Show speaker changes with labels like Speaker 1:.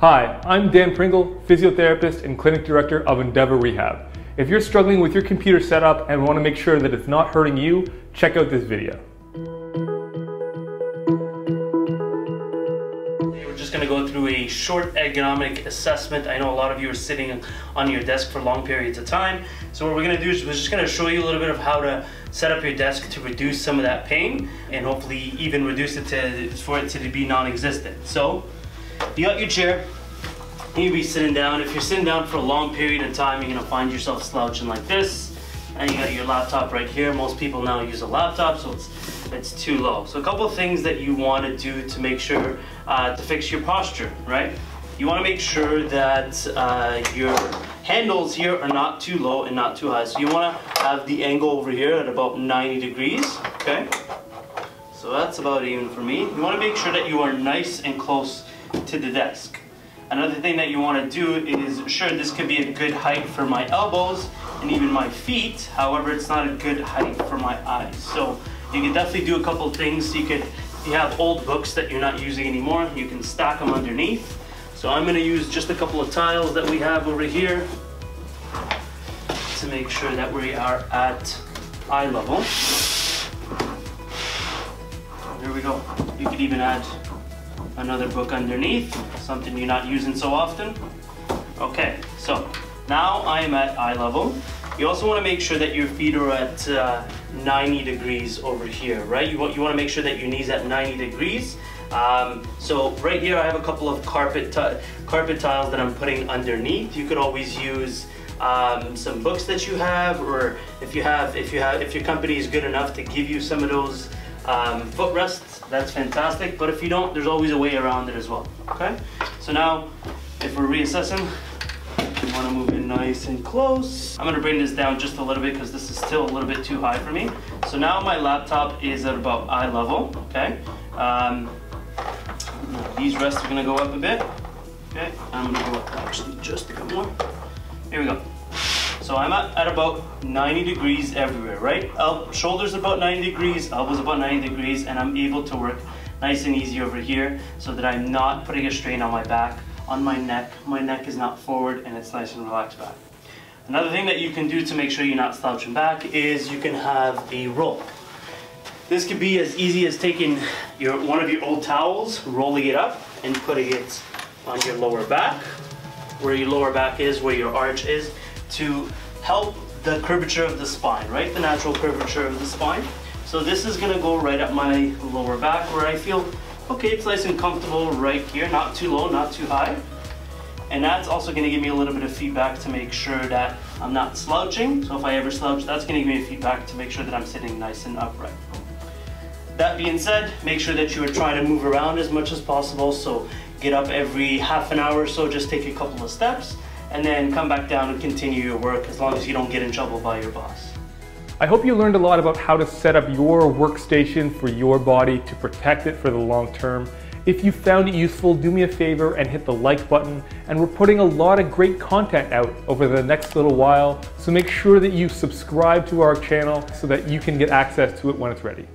Speaker 1: Hi, I'm Dan Pringle, physiotherapist and clinic director of Endeavour Rehab. If you're struggling with your computer setup and want to make sure that it's not hurting you, check out this video.
Speaker 2: We're just going to go through a short ergonomic assessment. I know a lot of you are sitting on your desk for long periods of time. So what we're going to do is we're just going to show you a little bit of how to set up your desk to reduce some of that pain and hopefully even reduce it for it to be non-existent. So you got your chair, you'll be sitting down. If you're sitting down for a long period of time, you're going to find yourself slouching like this. And you got your laptop right here. Most people now use a laptop, so it's too low. So a couple of things that you want to do to make sure to fix your posture, right? You want to make sure that your handles here are not too low and not too high. So you want to have the angle over here at about 90 degrees, okay? So that's about even for me. You want to make sure that you are nice and close to the desk. Another thing that you want to do is, sure, this could be a good height for my elbows and even my feet. However, it's not a good height for my eyes. So you can definitely do a couple of things. You could, if you have old books that you're not using anymore, you can stack them underneath. So I'm going to use just a couple of tiles that we have over here to make sure that we are at eye level. There we go. You could even add another book underneath, something you're not using so often. Okay, so now I am at eye level. You also want to make sure that your feet are at 90 degrees over here, right? You want to make sure that your knees at 90 degrees. So right here I have a couple of carpet tiles that I'm putting underneath. You could always use some books that you have, or if your company is good enough to give you some of those footrests, that's fantastic. But if you don't, there's always a way around it as well. Okay, so now if we're reassessing, we want to move in nice and close. I'm going to bring this down just a little bit because this is still a little bit too high for me. So now my laptop is at about eye level. Okay, these rests are going to go up a bit. Okay, I'm going to go up actually just a bit more. Here we go. So I'm at about 90 degrees everywhere, right? Shoulders about 90 degrees, elbows about 90 degrees, and I'm able to work nice and easy over here so that I'm not putting a strain on my back, on my neck. My neck is not forward and it's nice and relaxed back. Another thing that you can do to make sure you're not slouching back is you can have a roll. This could be as easy as taking one of your old towels, rolling it up and putting it on your lower back, where your lower back is, where your arch is, to help the curvature of the spine, right? The natural curvature of the spine. So this is gonna go right up my lower back where I feel, okay, it's nice and comfortable right here, not too low, not too high. And that's also gonna give me a little bit of feedback to make sure that I'm not slouching. So if I ever slouch, that's gonna give me a feedback to make sure that I'm sitting nice and upright. That being said, make sure that you are trying to move around as much as possible. So get up every half an hour or so, just take a couple of steps, and then come back down and continue your work as long as you don't get in trouble by your boss.
Speaker 1: I hope you learned a lot about how to set up your workstation for your body to protect it for the long term. If you found it useful, do me a favor and hit the like button. And we're putting a lot of great content out over the next little while, so make sure that you subscribe to our channel so that you can get access to it when it's ready.